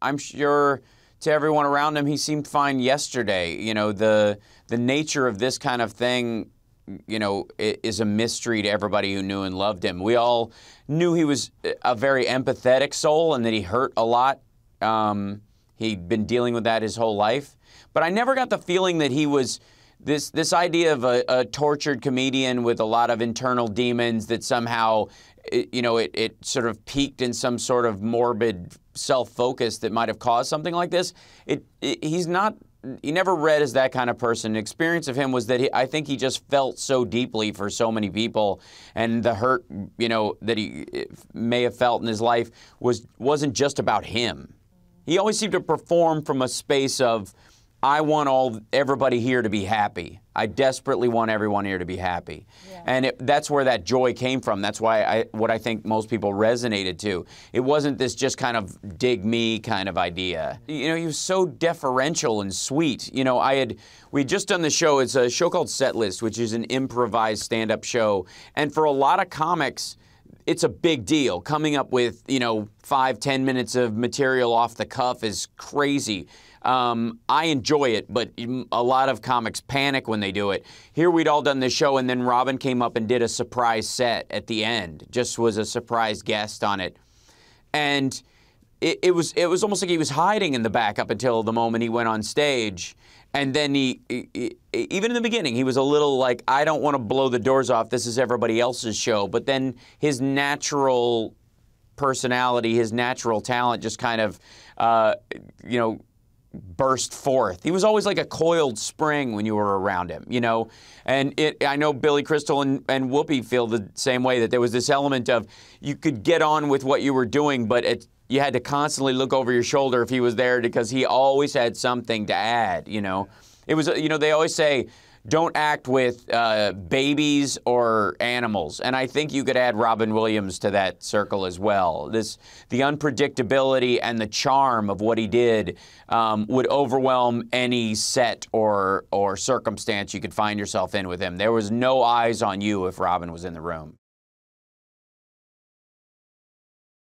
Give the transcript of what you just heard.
I'm sure to everyone around him, he seemed fine yesterday. You know, the nature of this kind of thing, you know, is a mystery to everybody who knew and loved him. We all knew he was a very empathetic soul and that he hurt a lot. He'd been dealing with that his whole life. But I never got the feeling that he was this idea of a tortured comedian with a lot of internal demons that somehow, you know, it sort of peaked in some sort of morbid self-focus that might have caused something like this. He's not. He never read as that kind of person. The experience of him was that I think he just felt so deeply for so many people, and the hurt, you know, that he may have felt in his life wasn't just about him. He always seemed to perform from a space of, I want everybody here to be happy. I desperately want everyone here to be happy. Yeah. And that's where that joy came from. That's why what I think most people resonated to. It wasn't this just kind of dig me kind of idea. You know, he was so deferential and sweet. You know, we had just done the show. It's a show called Set List, which is an improvised stand-up show. And for a lot of comics, it's a big deal. Coming up with, you know, 5-10 minutes of material off the cuff is crazy. I enjoy it, but a lot of comics panic when they do it. Here we'd all done this show, and then Robin came up and did a surprise set at the end. Just was a surprise guest on it. And it was almost like he was hiding in the back up until the moment he went on stage. And then he even in the beginning, he was a little like, I don't want to blow the doors off. This is everybody else's show. But then his natural personality, his natural talent just kind of, you know, burst forth. He was always like a coiled spring when you were around him, you know. And I know Billy Crystal and Whoopi feel the same way, that there was this element of you could get on with what you were doing, but you had to constantly look over your shoulder if he was there, because he always had something to add, you know. It was, you know, they always say, don't act with babies or animals. And I think you could add Robin Williams to that circle as well. The unpredictability and the charm of what he did would overwhelm any set or circumstance you could find yourself in with him. There was no eyes on you if Robin was in the room.